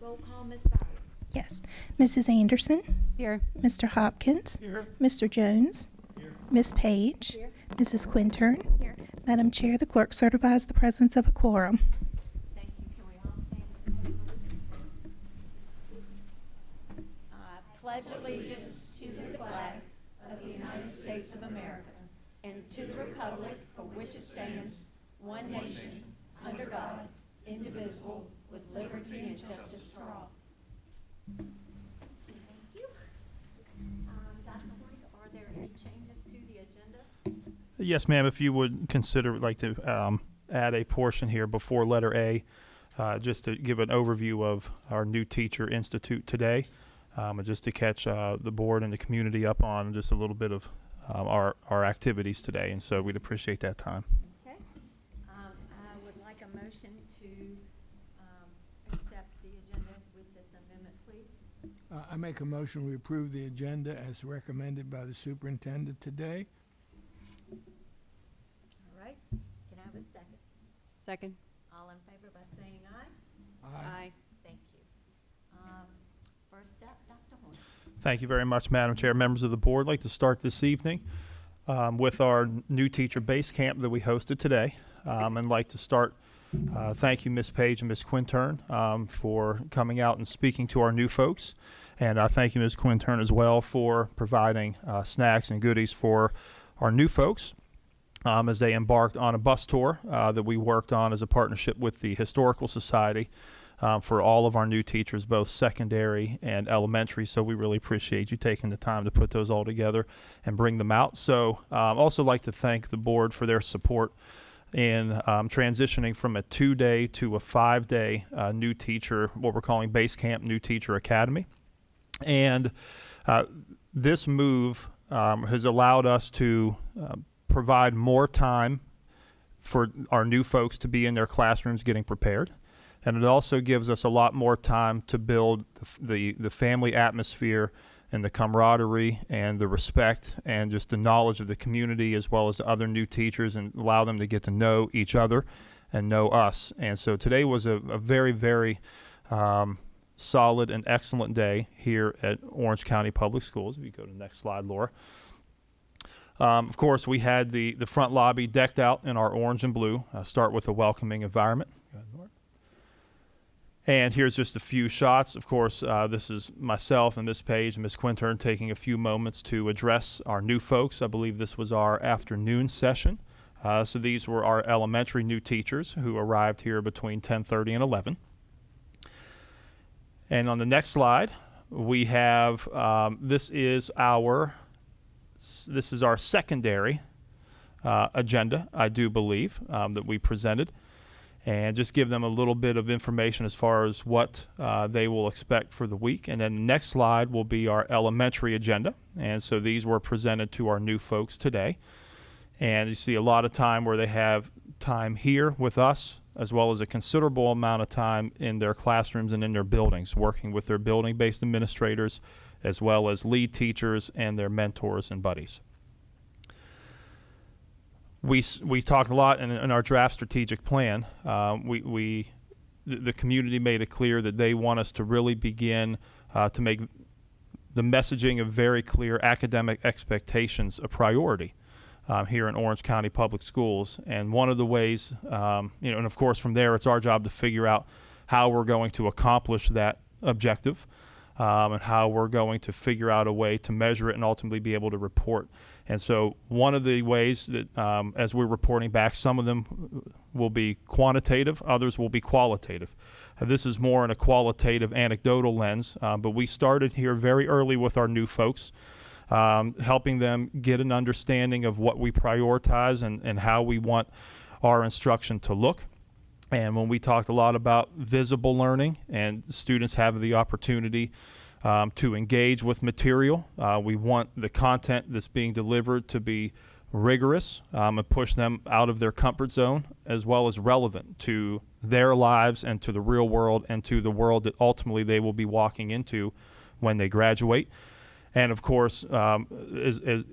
Roll call, Ms. Bowden. Yes. Mrs. Anderson? Here. Mr. Hopkins? Here. Mr. Jones? Here. Ms. Page? Here. Mrs. Quintern? Here. Madam Chair, the clerk certifies the presence of a quorum. Thank you. Can we all stand for the Pledge of Allegiance? I pledge allegiance to the flag of the United States of America and to the republic for which it stands, one nation, under God, indivisible, with liberty and justice for all. Thank you. Dr. Hornick, are there any changes to the agenda? Yes, ma'am. If you would consider, like to add a portion here before letter A, just to give an overview of our new teacher institute today, and just to catch the board and the community up on just a little bit of our activities today. And so we'd appreciate that time. Okay. I would like a motion to accept the agenda with this amendment, please. I make a motion we approve the agenda as recommended by the superintendent today. All right. Can I have a second? Second. All in favor by saying aye? Aye. Thank you. First up, Dr. Horn. Thank you very much, Madam Chair. Members of the board, I'd like to start this evening with our new teacher base camp that we hosted today. And like to start, thank you, Ms. Page and Ms. Quintern, for coming out and speaking to our new folks. And thank you, Ms. Quintern, as well, for providing snacks and goodies for our new folks as they embarked on a bus tour that we worked on as a partnership with the Historical Society for all of our new teachers, both secondary and elementary. So we really appreciate you taking the time to put those all together and bring them out. So also like to thank the board for their support in transitioning from a 2-day to a 5-day new teacher, what we're calling Base Camp New Teacher Academy. And this move has allowed us to provide more time for our new folks to be in their classrooms getting prepared. And it also gives us a lot more time to build the family atmosphere and the camaraderie and the respect and just the knowledge of the community as well as the other new teachers, and allow them to get to know each other and know us. And so today was a very, very solid and excellent day here at Orange County Public Schools. If you go to the next slide, Laura. Of course, we had the front lobby decked out in our orange and blue. Start with a welcoming environment. Go ahead, Laura. And here's just a few shots. Of course, this is myself and Ms. Page and Ms. Quintern taking a few moments to address our new folks. I believe this was our afternoon session. So these were our elementary new teachers who arrived here between 10:30 and 11. And on the next slide, we have this is our secondary agenda, I do believe, that we presented, and just give them a little bit of information as far as what they will expect for the week. And then the next slide will be our elementary agenda. And so these were presented to our new folks today. And you see a lot of time where they have time here with us, as well as a considerable amount of time in their classrooms and in their buildings, working with their building-based administrators, as well as lead teachers and their mentors and buddies. We talked a lot in our draft strategic plan. The community made it clear that they want us to really begin to make the messaging of very clear academic expectations a priority here in Orange County Public Schools. And one of the ways, and of course from there it's our job to figure out how we're going to accomplish that objective. And how we're going to figure out a way to measure it and ultimately be able to report. And so one of the ways that as we're reporting back, some of them will be quantitative, others will be qualitative. This is more in a qualitative anecdotal lens, but we started here very early with our new folks, helping them get an understanding of what we prioritize and how we want our instruction to look. And when we talked a lot about visible learning and students have the opportunity to engage with material, we want the content that's being delivered to be rigorous and push them out of their comfort zone, as well as relevant to their lives and to the real world and to the world that ultimately they will be walking into when they graduate. And of course, it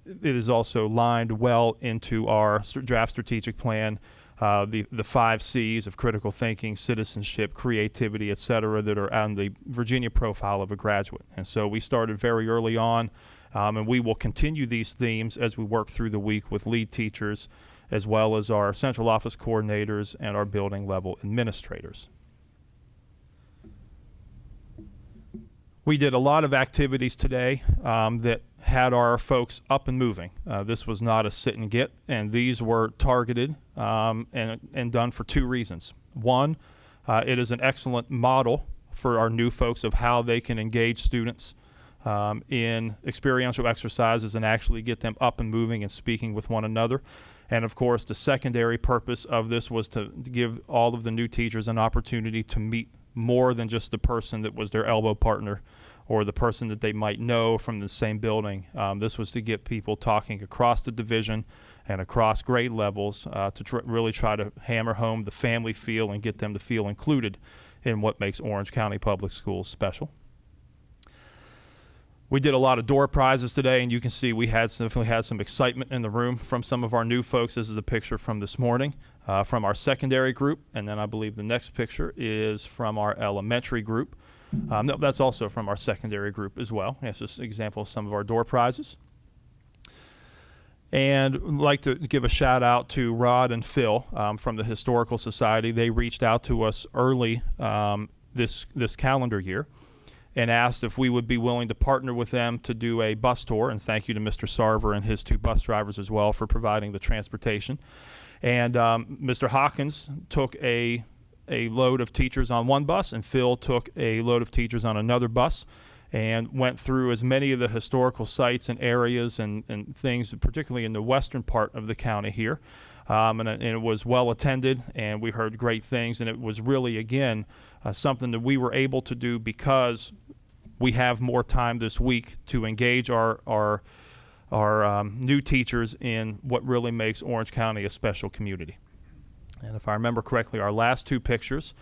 is also lined well into our draft strategic plan the 5 C's of critical thinking, citizenship, creativity, et cetera, that are on the Virginia profile of a graduate. And so we started very early on, and we will continue these themes as we work through the week with lead teachers, as well as our central office coordinators and our building level administrators. We did a lot of activities today that had our folks up and moving. This was not a sit and get, and these were targeted and done for 2 reasons. One, it is an excellent model for our new folks of how they can engage students in experiential exercises and actually get them up and moving and speaking with one another. And of course, the secondary purpose of this was to give all of the new teachers an opportunity to meet more than just the person that was their elbow partner or the person that they might know from the same building. This was to get people talking across the division and across grade levels to really try to hammer home the family feel and get them to feel included in what makes Orange County Public Schools special. We did a lot of door prizes today, and you can see we definitely had some excitement in the room from some of our new folks. This is a picture from this morning from our secondary group, and then I believe the next picture is from our elementary group. No, that's also from our secondary group as well. It's just an example of some of our door prizes. And I'd like to give a shout out to Rod and Phil from the Historical Society. They reached out to us early this calendar year and asked if we would be willing to partner with them to do a bus tour. And thank you to Mr. Sarver and his 2 bus drivers as well for providing the transportation. And Mr. Hawkins took a load of teachers on one bus, and Phil took a load of teachers on another bus, and went through as many of the historical sites and areas and things, particularly in the western part of the county here. And it was well attended, and we heard great things, and it was really, again, something that we were able to do because we have more time this week to engage our new teachers in what really makes Orange County a special community. And if I remember correctly, our last 2 pictures,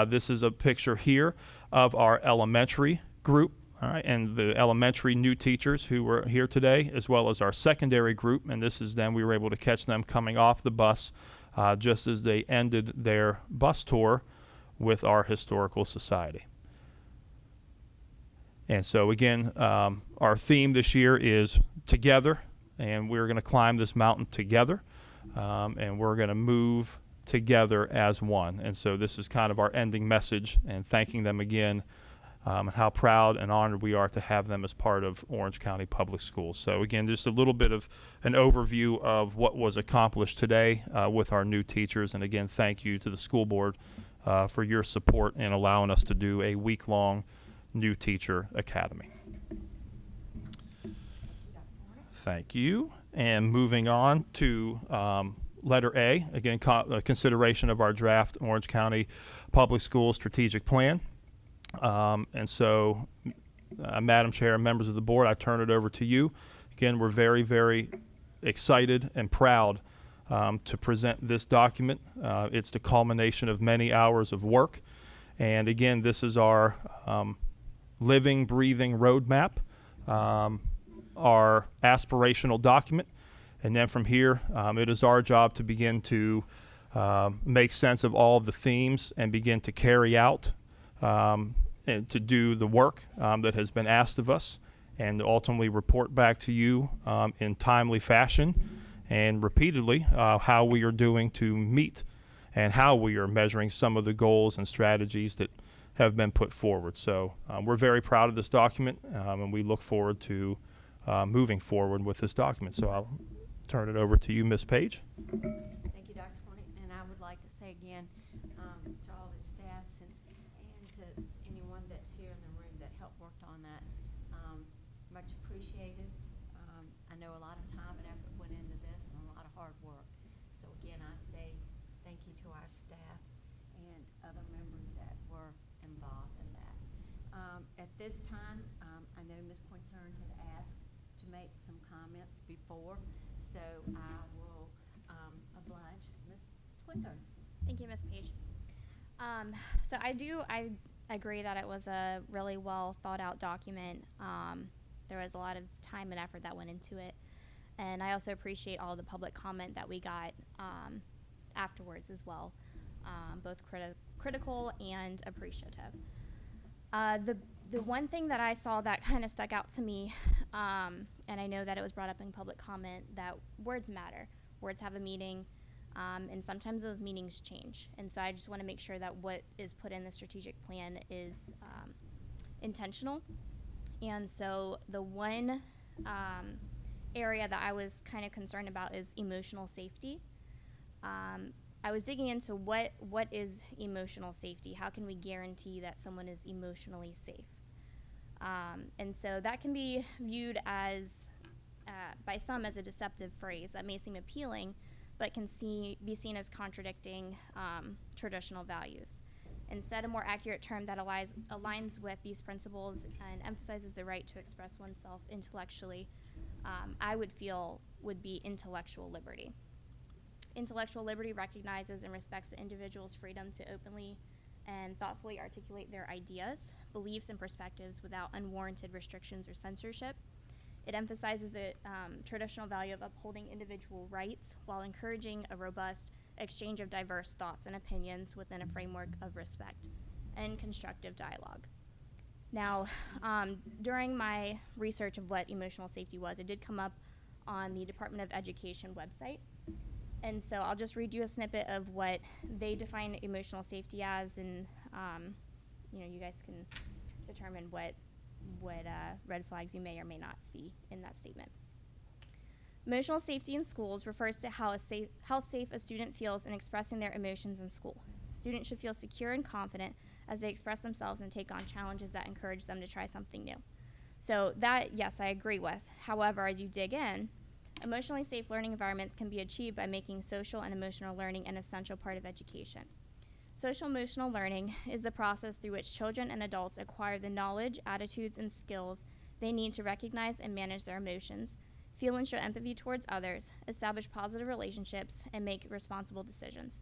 this is a picture here of our elementary group. All right, and the elementary new teachers who were here today, as well as our secondary group, and this is them, we were able to catch them coming off the bus just as they ended their bus tour with our Historical Society. And so again, our theme this year is together, and we're going to climb this mountain together, and we're going to move together as one. And so this is kind of our ending message, and thanking them again. How proud and honored we are to have them as part of Orange County Public Schools. So again, just a little bit of an overview of what was accomplished today with our new teachers. And again, thank you to the school board for your support in allowing us to do a week-long new teacher academy. Thank you. And moving on to letter A, again, consideration of our draft Orange County Public Schools strategic plan. And so, Madam Chair and members of the board, I turn it over to you. Again, we're very, very excited and proud to present this document. It's the culmination of many hours of work. And again, this is our living, breathing roadmap, our aspirational document. And then from here, it is our job to begin to make sense of all of the themes and begin to carry out and to do the work that has been asked of us, and ultimately report back to you in timely fashion and repeatedly how we are doing to meet and how we are measuring some of the goals and strategies that have been put forward. So we're very proud of this document, and we look forward to moving forward with this document. So I'll turn it over to you, Ms. Page. Thank you, Dr. Hornick. And I would like to say again to all the staff and to anyone that's here in the room that helped work on that, much appreciated. I know a lot of time and effort went into this and a lot of hard work. So again, I say thank you to our staff and other members that were involved in that. At this time, I know Ms. Quintern had asked to make some comments before, so I will oblige Ms. Quintern. Thank you, Ms. Page. So I agree that it was a really well thought out document. There was a lot of time and effort that went into it. And I also appreciate all the public comment that we got afterwards as well, both critical and appreciative. The one thing that I saw that kind of stuck out to me, and I know that it was brought up in public comment, that words matter. Words have a meaning, and sometimes those meanings change. And so I just want to make sure that what is put in the strategic plan is intentional. And so the one area that I was kind of concerned about is emotional safety. I was digging into what is emotional safety. How can we guarantee that someone is emotionally safe? And so that can be viewed as, by some, as a deceptive phrase that may seem appealing, but can be seen as contradicting traditional values. Instead, a more accurate term that aligns with these principles and emphasizes the right to express oneself intellectually, I would feel would be intellectual liberty. Intellectual liberty recognizes and respects the individual's freedom to openly and thoughtfully articulate their ideas, beliefs, and perspectives without unwarranted restrictions or censorship. It emphasizes the traditional value of upholding individual rights while encouraging a robust exchange of diverse thoughts and opinions within a framework of respect and constructive dialogue. Now, during my research of what emotional safety was, it did come up on the Department of Education website. And so I'll just read you a snippet of what they define emotional safety as, and you guys can determine what red flags you may or may not see in that statement. Emotional safety in schools refers to how safe a student feels in expressing their emotions in school. Students should feel secure and confident as they express themselves and take on challenges that encourage them to try something new. So that, yes, I agree with. However, as you dig in, emotionally safe learning environments can be achieved by making social and emotional learning an essential part of education. Social emotional learning is the process through which children and adults acquire the knowledge, attitudes, and skills they need to recognize and manage their emotions, feel and show empathy towards others, establish positive relationships, and make responsible decisions.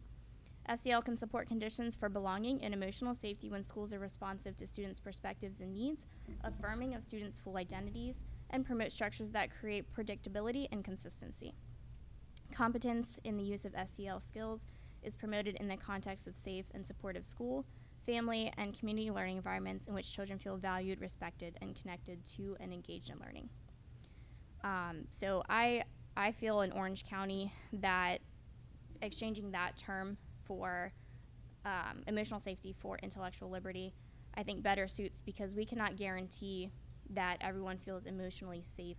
SEL can support conditions for belonging and emotional safety when schools are responsive to students' perspectives and needs, affirming of students' full identities, and promote structures that create predictability and consistency. Competence in the use of SEL skills is promoted in the context of safe and supportive school, family, and community learning environments in which children feel valued, respected, and connected to and engaged in learning. So I feel in Orange County that exchanging that term for emotional safety for intellectual liberty, I think better suits, because we cannot guarantee that everyone feels emotionally safe.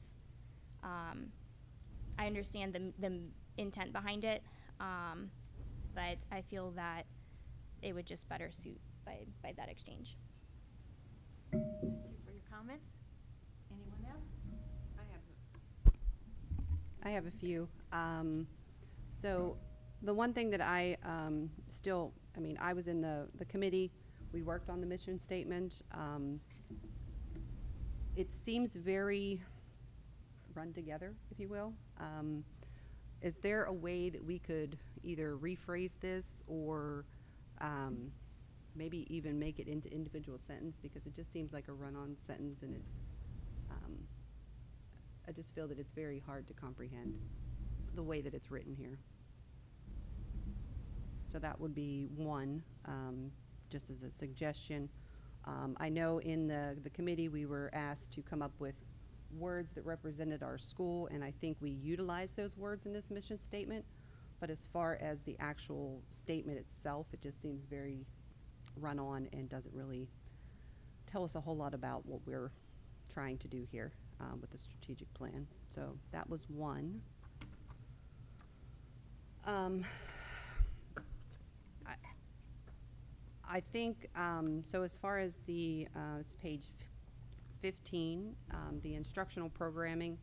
I understand the intent behind it, but I feel that it would just better suit by that exchange. Thank you for your comments. Anyone else? I have a few. So the one thing that I I was in the committee. We worked on the mission statement. It seems very run together, if you will. Is there a way that we could either rephrase this or maybe even make it into individual sentence, because it just seems like a run-on sentence, and I just feel that it's very hard to comprehend the way that it's written here. So that would be one, just as a suggestion. I know in the committee we were asked to come up with words that represented our school, and I think we utilized those words in this mission statement. But as far as the actual statement itself, it just seems very run-on and doesn't really tell us a whole lot about what we're trying to do here with the strategic plan. So that was one. I think, so as far as the it's page 15, the instructional programming,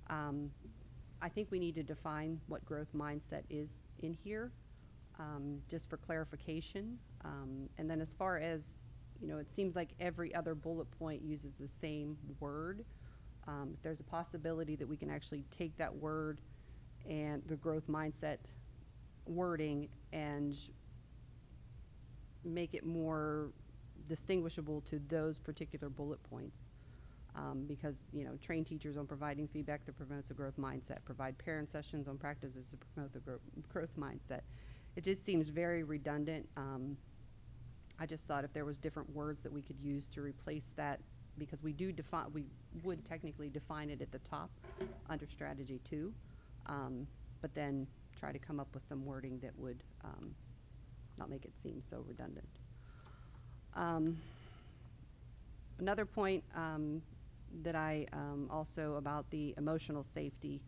I think we need to define what growth mindset is in here, just for clarification. And then as far as, it seems like every other bullet point uses the same word. If there's a possibility that we can actually take that word and the growth mindset wording and make it more distinguishable to those particular bullet points. Because, train teachers on providing feedback that promotes a growth mindset, provide parent sessions on practices to promote the growth mindset. it just seems very redundant. I just thought if there was different words that we could use to replace that, because we would technically define it at the top under strategy 2, but then try to come up with some wording that would not make it seem so redundant. Another point that I also about the emotional safety,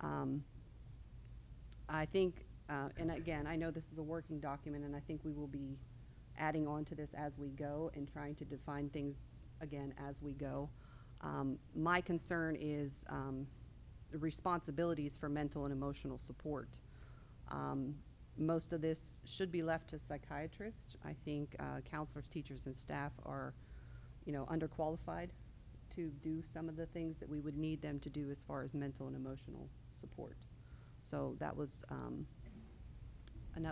I think, and again, I know this is a working document, and I think we will be adding on to this as we go and trying to define things again as we go. My concern is the responsibilities for mental and emotional support. Most of this should be left to psychiatrists. I think counselors, teachers, and staff are, underqualified to do some of the things that we would need them to do as far as mental and emotional support. So that was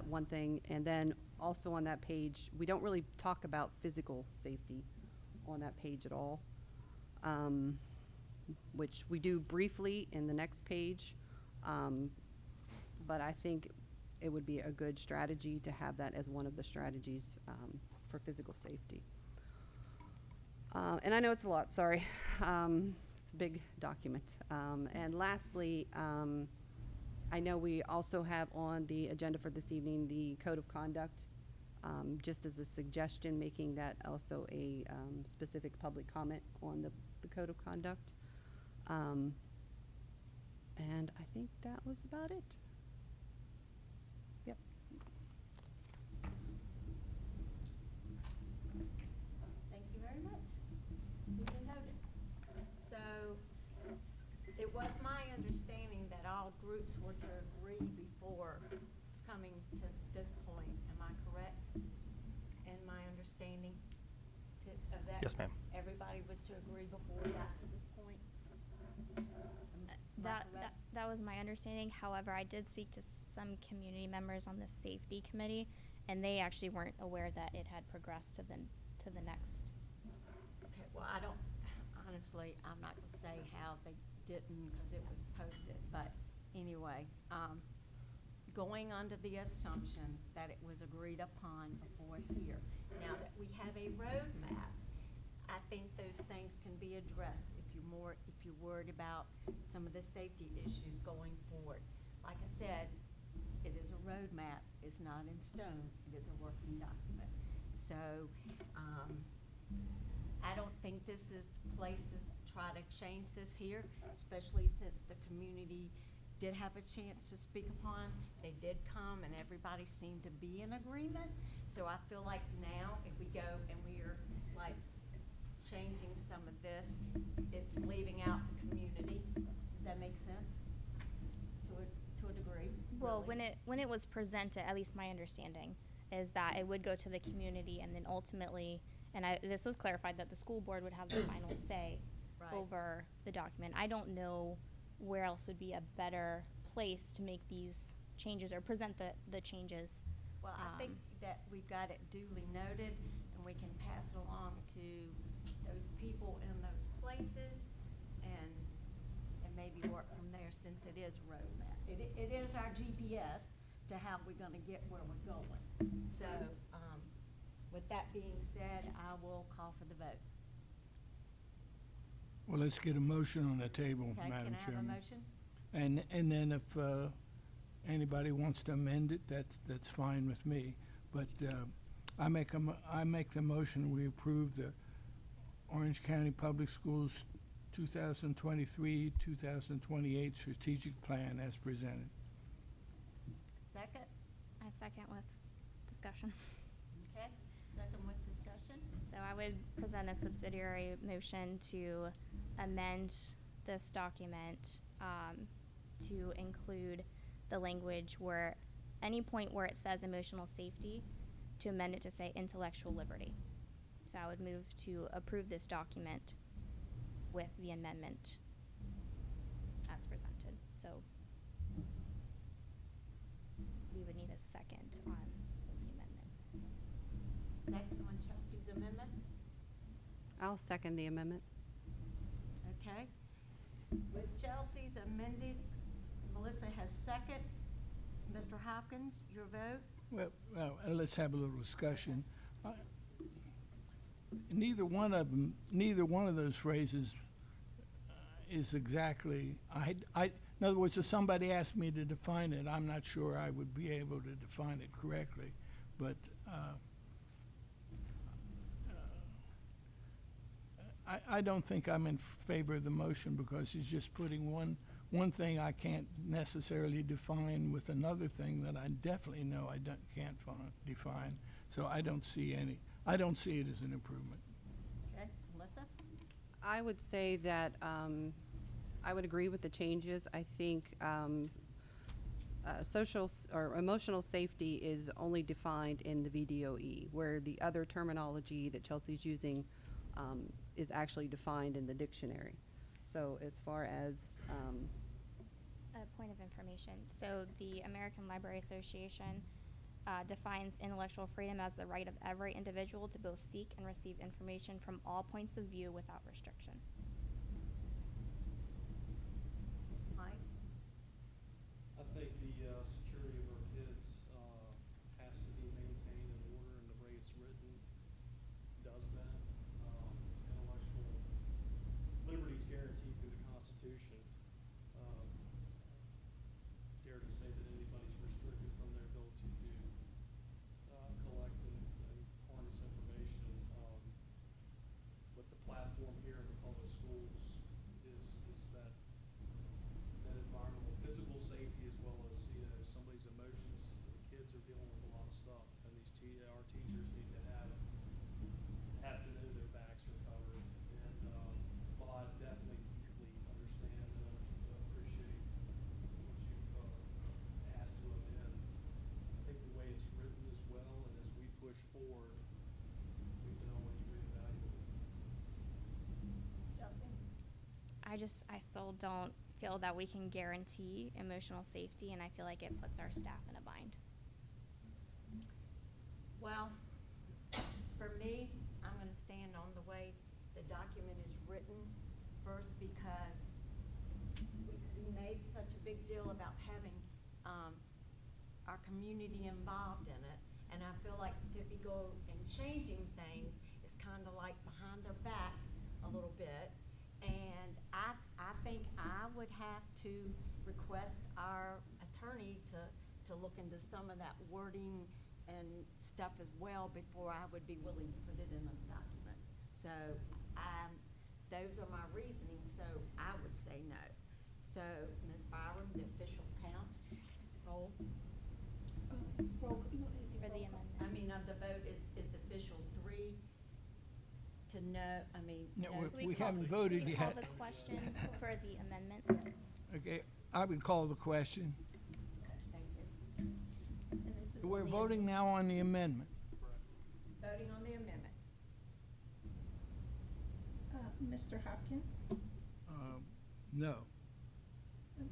one thing. And then also on that page, we don't really talk about physical safety on that page at all, which we do briefly in the next page. But I think it would be a good strategy to have that as one of the strategies for physical safety. And I know it's a lot, sorry. It's a big document. And lastly, I know we also have on the agenda for this evening the Code of Conduct, just as a suggestion, making that also a specific public comment on the Code of Conduct. And I think that was about it. Yep. Thank you very much. Duly noted. So, it was my understanding that all groups were to agree before coming to this point. Am I correct in my understanding of that? Yes, ma'am. Everybody was to agree before we got to this point? Am I correct? That was my understanding. However, I did speak to some community members on the safety committee, and they actually weren't aware that it had progressed to the next. Okay, well, honestly, I'm not gonna say how they didn't, because it was posted, but anyway, going under the assumption that it was agreed upon before here. Now that we have a roadmap, I think those things can be addressed if you're worried about some of the safety issues going forward. Like I said, it is a roadmap, it's not in stone, it is a working document. So, I don't think this is the place to try to change this here, especially since the community did have a chance to speak upon. They did come and everybody seemed to be in agreement. So I feel like now if we go and we are like changing some of this, it's leaving out the community. Does that make sense? To a degree? Well, really? when it was presented, at least my understanding is that it would go to the community, and then ultimately, and this was clarified that the school board would have the final say Right. over the document. I don't know where else would be a better place to make these changes or present the changes. Well, I think that we've got it duly noted, and we can pass it along to those people in those places, and maybe work from there, since it is roadmap. It is our GPS to how we're gonna get where we're going. So, with that being said, I will call for the vote. Well, let's get a motion on the table, Okay, Madam can I have a Chairman. motion? And then if anybody wants to amend it, that's fine with me. But I make the motion, we approve the Orange County Public Schools 2023-2028 strategic plan as presented. Second? I second with discussion. Okay, second with discussion. So I would present a subsidiary motion to amend this document to include the language where any point where it says emotional safety, to amend it to say intellectual liberty. So I would move to approve this document with the amendment as presented. So we would need a second on the amendment. Second on Chelsea's amendment? I'll second the amendment. Okay. With Chelsea's amended, Melissa has second. Mr. Hopkins, your vote? Well, let's have a little discussion. Neither one of those phrases is exactly, in other words, if somebody asked me to define it, I'm not sure I would be able to define it correctly. But I don't think I'm in favor of the motion because he's just putting one thing I can't necessarily define with another thing that I definitely know can't define. So I don't see it as an improvement. Okay, Melissa? I would say that I would agree with the changes. I think social or emotional safety is only defined in the VDOE, where the other terminology that Chelsea's using is actually defined in the dictionary. So as far as A point of information. So the American Library Association defines intellectual freedom as the right of every individual to both seek and receive information from all points of view without restriction. Mike? I think the security of our kids has to be maintained in order, and the way it's written does that. Intellectual liberty is guaranteed through the Constitution. Dare to say that anybody's restricted from their ability to collect and harness information. But the platform here in the public schools is that environmental physical safety as well as, somebody's emotions. The kids are dealing with a lot of stuff, and our teachers need to have to know their backs are covered. And while I definitely deeply understand and appreciate what you've asked to amend, I think the way it's written as well, and as we push forward, we can always reevaluate. I still don't feel that we can guarantee emotional safety, and I feel like it puts our staff in a bind. Well, for me, I'm gonna stand on the way the document is written first because we made such a big deal about having, our community involved in it. And I feel like to be go and changing things is kinda like behind their back a little bit. And I think I would have to request our attorney to look into some of that wording and stuff as well before I would be willing to put it in a document. So, those are my reasonings, so I would say no. So, Ms. Byram, the official count, roll. For the amendment. I mean, of the vote is official 3 to no, No, no. we haven't voted We call yet. the question for the amendment. Okay, I would call the question. Thank you. We're voting now on the amendment. Voting on the amendment. Mr. Hopkins, No.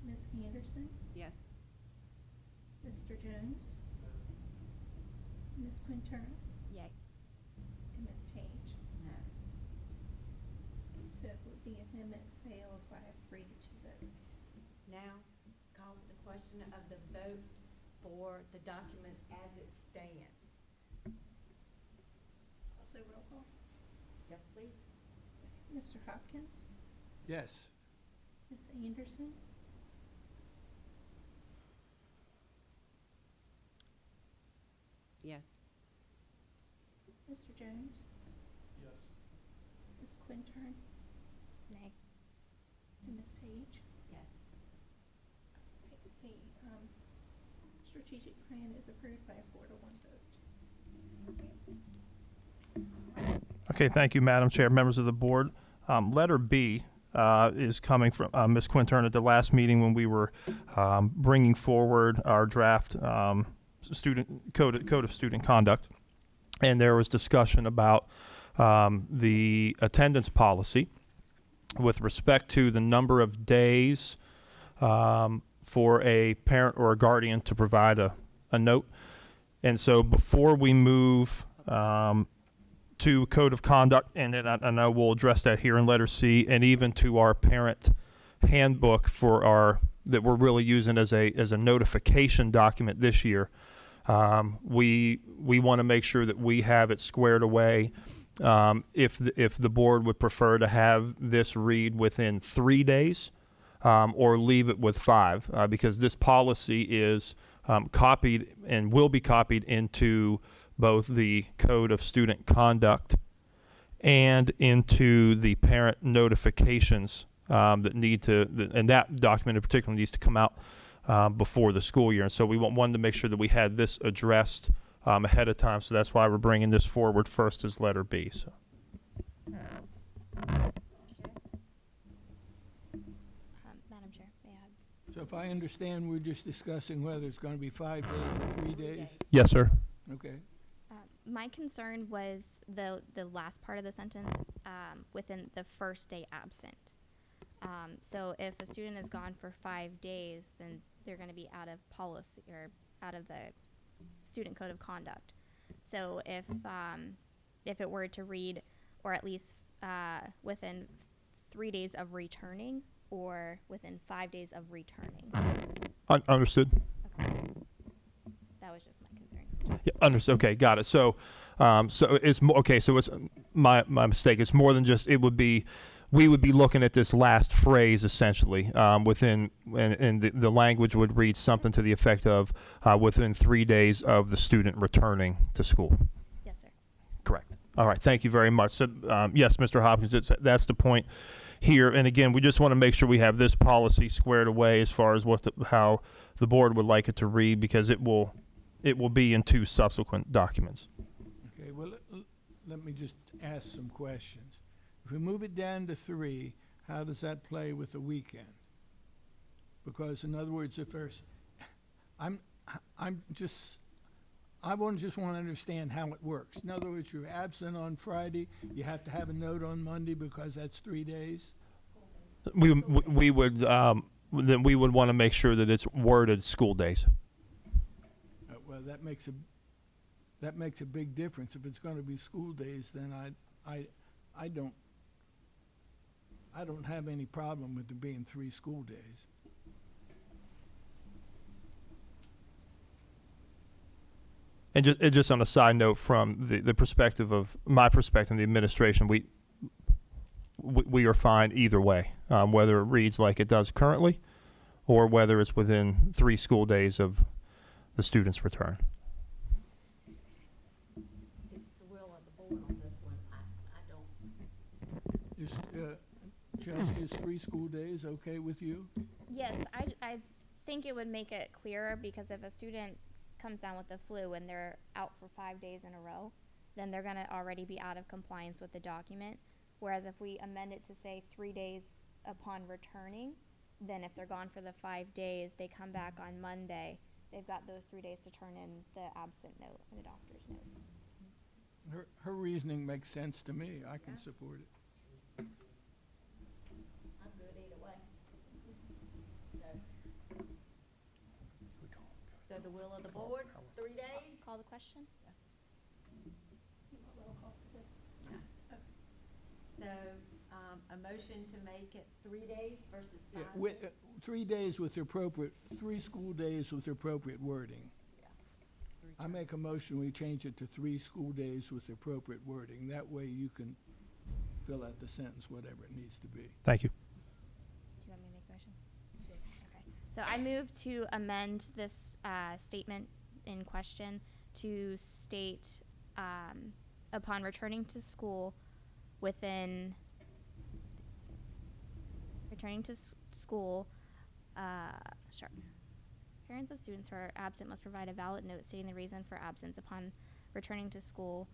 Ms. Anderson, yes. Mr. Jones, Ms. Quintern, Yay. and Ms. Page. No. So the amendment fails by a 3-2 vote. Now, call for the question of the vote for the document as it stands. Also roll call. Yes, please? Mr. Hopkins, Yes. Ms. Anderson, Yes. Mr. Jones, Yes. Ms. Quintern, Nay. and Ms. Page. Yes. The strategic plan is approved by a 4-1 vote. Okay, thank you, Madam Chair, members of the board. Letter B is coming from Ms. Quintern at the last meeting when we were bringing forward our draft student code of student conduct, and there was discussion about the attendance policy with respect to the number of days for a parent or a guardian to provide a note. And so before we move to code of conduct, and then I know we'll address that here in letter C, and even to our parent handbook for our that we're really using as a notification document this year. We want to make sure that we have it squared away. If the board would prefer to have this read within 3 days, or leave it with 5, because this policy is copied and will be copied into both the Code of Student Conduct and into the parent notifications that need to, and that document in particular needs to come out before the school year. And so we wanted to make sure that we had this addressed ahead of time. So that's why we're bringing this forward first as letter B. So. Madam Chair, may I? So if I understand, we're just discussing whether it's going to be 5 days or 3 days? Yes, sir. Okay. My concern was the last part of the sentence, within the first day absent. So if a student is gone for 5 days, then they're going to be out of policy or out of the student code of conduct. So if it were to read, or at least within 3 days of returning, or within 5 days of returning. Understood. Okay. That was just my concern. Yeah, understood. Okay, got it. So, so it's okay. So it's my mistake. It's more than just. It would be, we would be looking at this last phrase essentially within, and the language would read something to the effect of within 3 days of the student returning to school. Yes, sir. Correct. All right. Thank you very much. So, yes, Mr. Hopkins, that's the point here. And again, we just want to make sure we have this policy squared away as far as how the board would like it to read, because it will be in 2 subsequent documents. Okay, well, let me just ask some questions. If we move it down to 3, how does that play with the weekend? Because in other words, if there's, I just want to understand how it works. In other words, you're absent on Friday, you have to have a note on Monday because that's 3 days? We would then we would want to make sure that it's worded school days. Well, that makes a big difference. If it's going to be school days, then I don't have any problem with there being 3 school days. And just on a side note, from the perspective of my perspective, the administration, we are fine either way, whether it reads like it does currently, or whether it's within 3 school days of the student's return. It's the will of the board on this one. I don't. Chelsea, is 3 school days okay with you? Yes, I think it would make it clearer, because if a student comes down with the flu and they're out for 5 days in a row, then they're going to already be out of compliance with the document. Whereas if we amend it to say 3 days upon returning, then if they're gone for the 5 days, they come back on Monday, they've got those 3 days to turn in the absent note and the doctor's note. Her reasoning makes sense to me. I can support it. I'm good either way. So the will of the board, 3 days? Call the question? So, a motion to make it 3 days versus 5 Yeah, days? with 3 days with appropriate, 3 school days with appropriate wording. I make a motion, we change it to 3 school days with appropriate wording. That way you can fill out the sentence, whatever it needs to be. Thank you. Do you want me to make the motion? Okay. So I move to amend this statement in question to state, upon returning to school within, school, sure. Parents of students who are absent must provide a valid note stating the reason for absence upon returning to school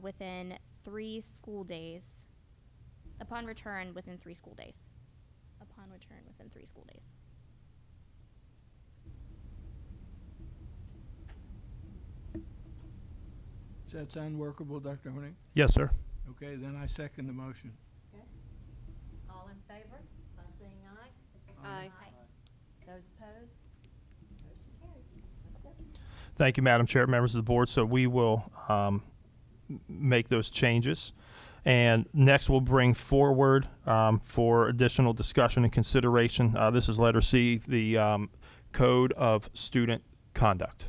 within 3 school days. Upon return within 3 school days. Upon return within 3 school days. Does that sound workable, Dr. Horning? Yes, sir. Okay, then I second the motion. Okay. All in favor, by saying aye? Aye. Those opposed? Motion carries. Let's go. Thank you, Madam Chair, members of the board. So we will make those changes. And next, we'll bring forward for additional discussion and consideration. This is letter C, the Code of Student Conduct.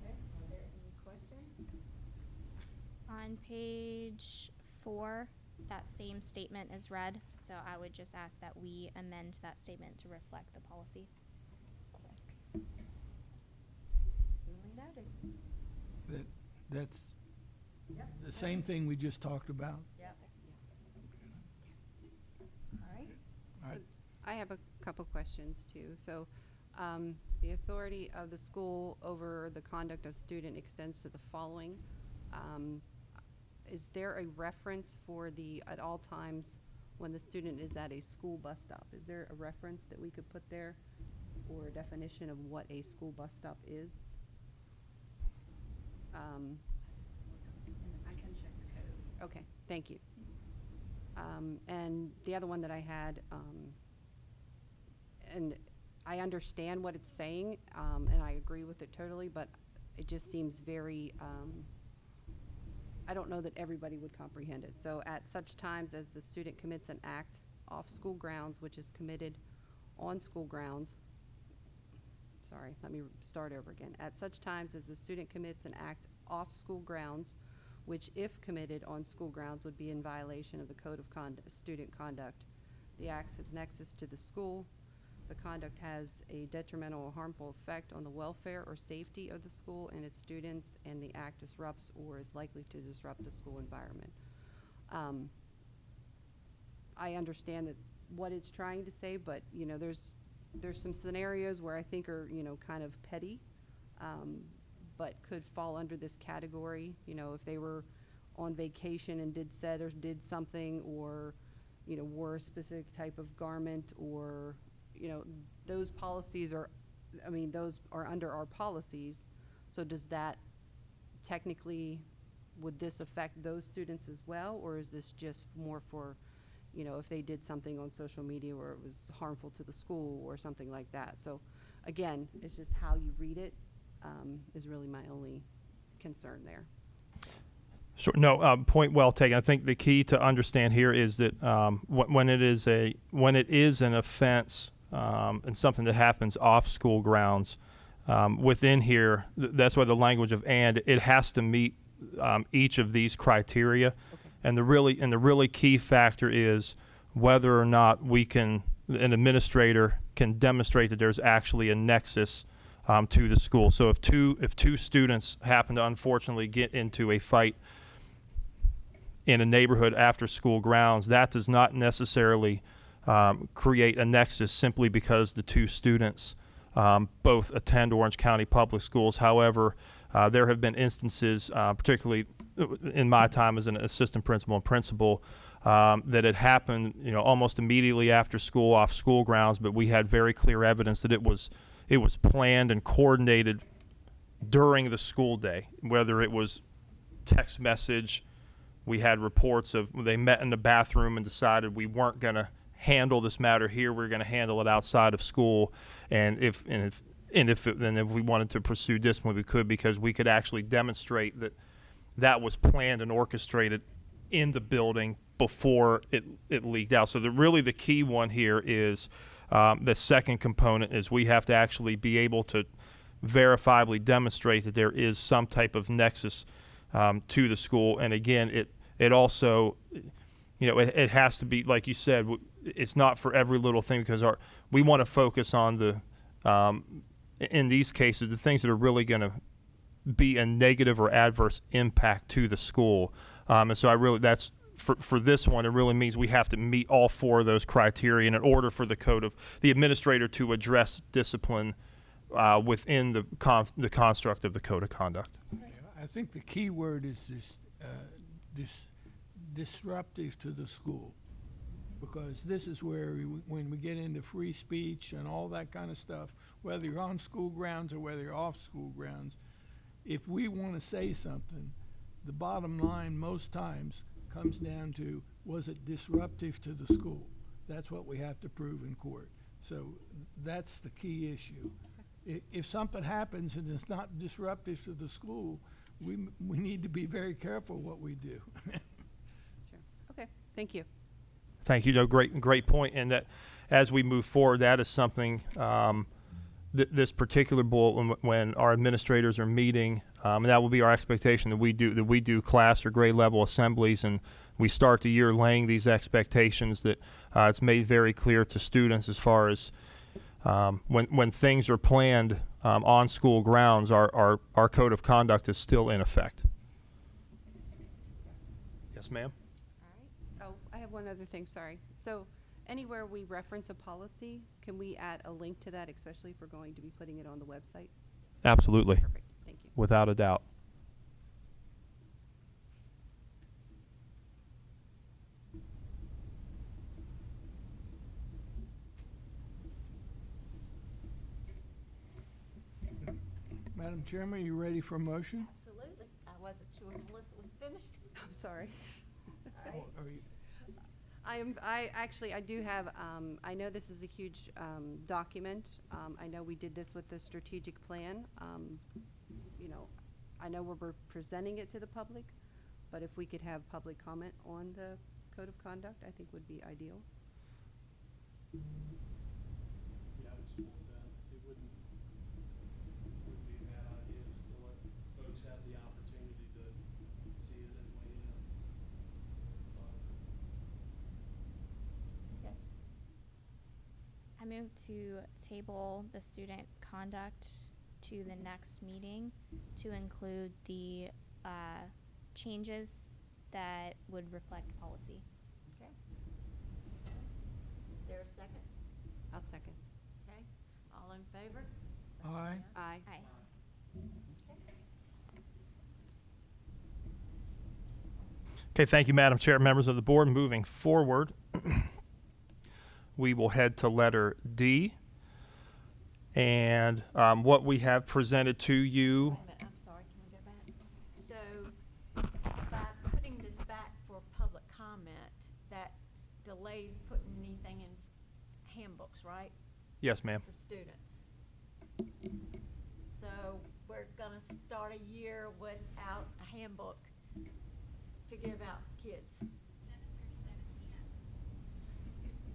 Okay, are there any questions? On page 4, that same statement is read, so I would just ask that we amend that statement to reflect the policy. Duly noted. That's Yep. the same thing we just talked about. Yep. All right. All right. I have a couple questions too. So, the authority of the school over the conduct of student extends to the following. Is there a reference for the, at all times, when the student is at a school bus stop? Is there a reference that we could put there, or a definition of what a school bus stop is? I can check the code. Okay, thank you. And the other one that I had, and I understand what it's saying, and I agree with it totally, but it just seems very, I don't know that everybody would comprehend it. So at such times as the student commits an act off school grounds which is committed on school grounds, sorry, let me start over again. At such times as the student commits an act off school grounds, which if committed on school grounds would be in violation of the Code of Student Conduct. The act has nexus to the school. The conduct has a detrimental or harmful effect on the welfare or safety of the school and its students, and the act disrupts or is likely to disrupt the school environment. I understand that what it's trying to say, but you know, there's some scenarios where I think are, you know, kind of petty, but could fall under this category. You know, if they were on vacation and did something, or, you know, wore a specific type of garment, or, you know, those policies are, I mean, those are under our policies. So does that technically, would this affect those students as well? Or is this just more for, you know, if they did something on social media where it was harmful to the school or something like that? So again, it's just how you read it, is really my only concern there. Sure. No, point well taken. I think the key to understand here is that when it is an offense and something that happens off school grounds, within here, that's why the language of "and" it has to meet each of these criteria, Okay. and the really key factor is whether or not an administrator can demonstrate that there's actually a nexus to the school. So if two students happen to unfortunately get into a fight in a neighborhood after school grounds, that does not necessarily create a nexus simply because the two students both attend Orange County Public Schools. However, there have been instances, particularly in my time as an assistant principal and principal, that it happened, you know, almost immediately after school off school grounds, but we had very clear evidence that it was planned and coordinated during the school day, whether it was text message. We had reports of they met in the bathroom and decided we weren't going to handle this matter here. We're going to handle it outside of school, and if we wanted to pursue discipline, we could, because we could actually demonstrate that was planned and orchestrated in the building before it leaked out. So the key one here is the second component is we have to actually be able to verifiably demonstrate that there is some type of nexus to the school. And again, it also, you know, it has to be, like you said, it's not for every little thing, because we want to focus on in these cases, the things that are really going to be a negative or adverse impact to the school. And so that's for this one, it really means we have to meet all four of those criteria in order for the administrator to address discipline within the construct of the Code of Conduct. I think the key word is this disruptive to the school, because this is where when we get into free speech and all that kind of stuff, whether you're on school grounds or whether you're off school grounds, if we want to say something, the bottom line most times comes down to, was it disruptive to the school? That's what we have to prove in court. So that's the key issue. if something happens and it's not disruptive to the school, we need to be very careful what we do. Sure. Okay, thank you. Thank you. No, great point. And that as we move forward, that is something, this particular bulletin, when our administrators are meeting, and that will be our expectation that we do class or grade level assemblies, and we start the year laying these expectations that it's made very clear to students as far as when things are planned on school grounds, our code of conduct is still in effect. Yes, ma'am. Oh, I have one other thing, sorry. So anywhere we reference a policy, can we add a link to that, especially if we're going to be putting it on the website? Absolutely, Perfect, thank you. without a doubt. Madam Chairman, you ready for a motion? Absolutely. I wasn't sure Melissa was finished. I'm sorry. All right. Are you- I do have, I know this is a huge document. I know we did this with the strategic plan. You know, I know we're presenting it to the public, but if we could have public comment on the code of conduct, I think would be ideal. Yeah, I would support that. It wouldn't be a bad idea just to let folks have the opportunity to see it and weigh in. Okay. I move to table the student conduct to the next meeting to include the changes that would reflect policy. Okay. Is there a second? I'll second. Okay. All in favor? Aye. Aye. Aye. Okay, thank you, Madam Chair, members of the board. Moving forward, we will head to letter D. And what we have presented to you, Wait a minute, I'm sorry, can we go back? So by putting this back for public comment, that delays putting anything in handbooks, right, yes, ma'am. for students? So we're gonna start a year without a handbook to give out to kids. 7:37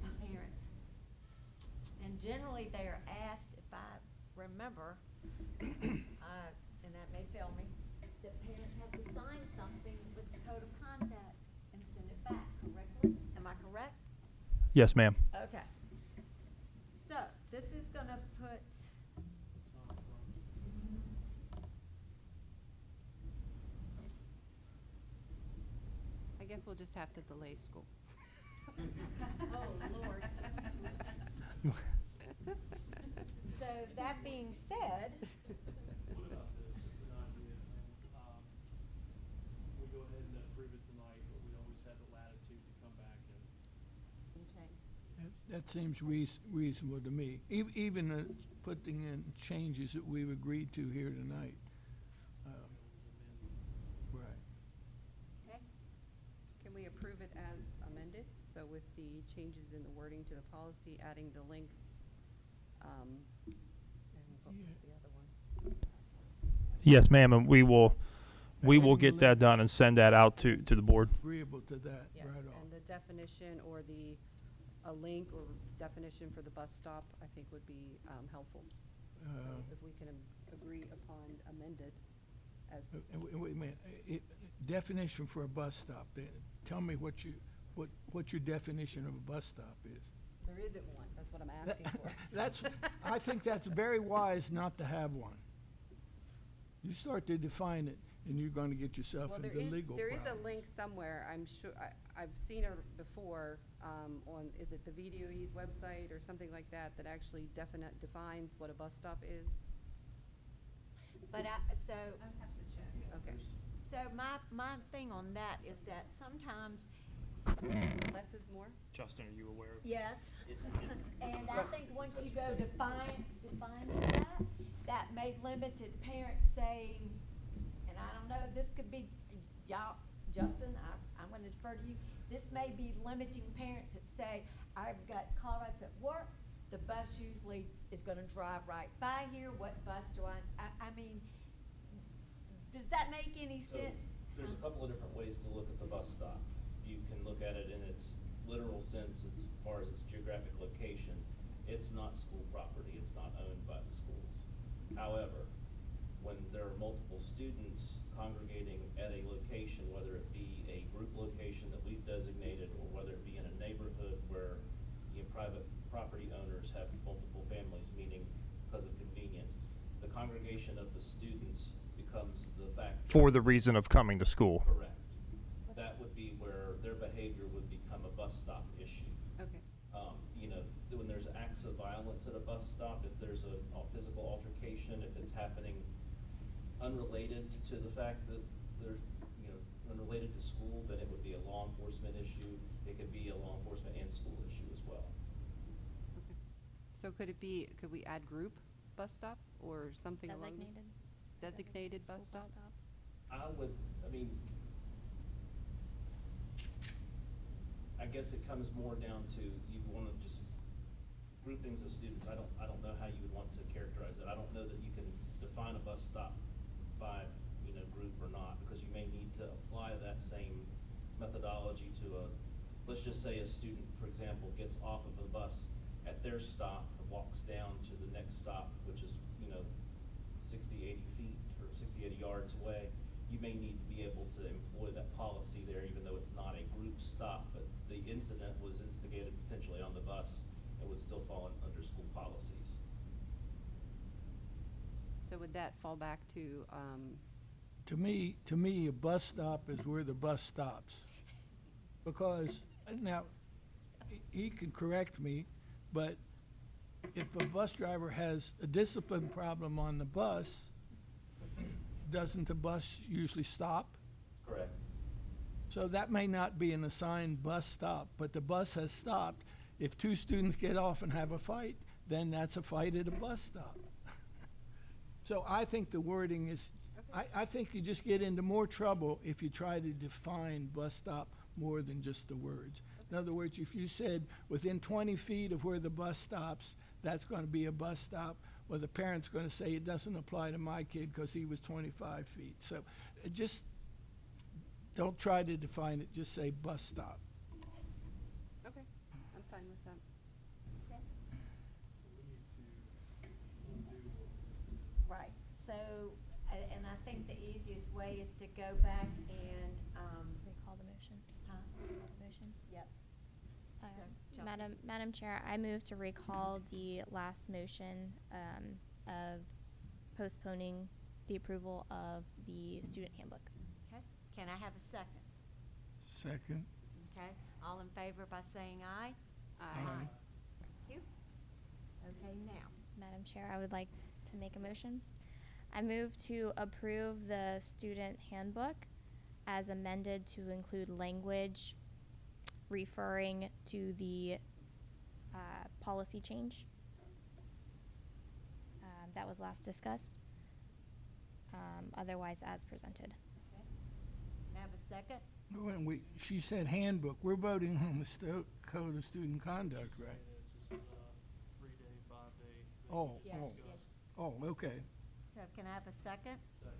p.m. Parents. And generally, they are asked, if I remember, and that may fail me, that parents have to sign something with the code of conduct and send it back correctly. Am I correct? Yes, ma'am. Okay. So, this is gonna put, Time frame. I guess we'll just have to delay school. oh, Lord. So, that being said, What about this, just an idea, we go ahead and approve it tonight, but we always have the latitude to come back and That seems reasonable to me. Even putting in changes that we've agreed to here tonight. Right. okay, Can we approve it as amended? So with the changes in the wording to the policy, adding the links, and what was Yeah. the other one? Yes, ma'am, and we will Adding get the that link. done and send that out to the board. Agreeable to that, Yes, right on. and the definition or a link or definition for the bus stop, I think would be helpful. So if we can agree upon amended as, Wait a minute, definition for a bus stop. Tell me what your definition of a bus stop is. there isn't one, that's what I'm asking for. I think that's very wise not to have one. You start to define it, and you're gonna get yourself Well, into legal there is a problems. link somewhere, I'm sure, I've seen it before, on, is it the VDOE's website or something like that, that actually defines what a bus stop is? but so, Okay, so my thing on that is that sometimes, less is more? Justin, are you aware of? yes, and I think once you go defining that may limit to parents saying, and I don't know, this could be, y'all, Justin, I'm gonna defer to you. This may be limiting parents that say, I've got caught up at work, the bus usually is gonna drive right by here, what bus do I mean, does that make any So, sense? there's a couple of different ways to look at the bus stop. You can look at it in its literal sense as far as its geographic location. It's not school property, it's not owned by the schools. However, when there are multiple students congregating at a location, whether it be a group location that we've designated, or whether it be in a neighborhood where private property owners have multiple families meeting because of convenience, the congregation of the students becomes the fact. For the reason of coming to school. Correct. That would be where their behavior would become a bus stop issue. Okay. When there's acts of violence at a bus stop, if there's a physical altercation, if it's happening unrelated to the fact that they're, unrelated to school, then it would be a law enforcement issue. It could be a law enforcement and school issue as well. Okay. So could we add group bus stop or something along? Designated bus School stop? I guess it comes more down to, you want to just groupings of students. I don't know how you would want to characterize it. I don't know that you can define a bus stop by, group or not, because you may need to apply that same methodology to let's just say a student, for example, gets off of a bus at their stop and walks down to the next stop, which is, 60, 80 feet or 60, 80 yards away. You may need to be able to employ that policy there, even though it's not a group stop, but the incident was instigated potentially on the bus and would still fall under school policies. So would that fall back to, To me, a bus stop is where the bus stops. Because, now, he can correct me, but if a bus driver has a discipline problem on the bus, doesn't the bus usually stop? Correct. So that may not be an assigned bus stop, but the bus has stopped. If two students get off and have a fight, then that's a fight at a bus stop. So I think the wording is, I think you just get into more trouble if you try to define bus stop more than just the words. In other words, if you said within 20 feet of where the bus stops, that's going to be a bus stop, well, the parent's going to say it doesn't apply to my kid because he was 25 feet. So just don't try to define it, just say bus stop. okay, I'm fine with that. So we need to undo what we just did. Right, so, and I think the easiest way is to go back and, Recall the motion. huh? Motion. Yep. Chelsea. Madam Chair, I move to recall the last motion of postponing the approval of the student handbook. Okay, can I have a second? Second. Okay, all in favor by saying aye? Aye. Thank you. Okay, now, Madam Chair, I would like to make a motion. I move to approve the student handbook as amended to include language referring to the policy change that was last discussed, otherwise as presented. okay. Can I have a second? When she said handbook, we're voting on the Code of Student Conduct, right? This is the 3-day, 5-day. Oh, Yes, oh. yes. Oh, okay. So can I have a second? Second.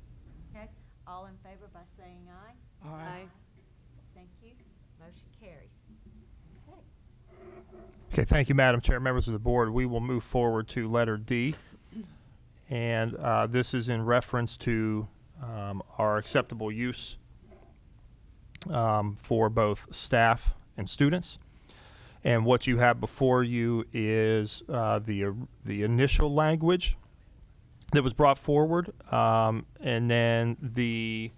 Okay, all in favor by saying aye? Aye. Thank you. Motion carries. Okay. Okay, thank you, Madam Chair, members of the board. We will move forward to letter D. And this is in reference to our acceptable use for both staff and students. And what you have before you is the initial language that was brought forward, and then the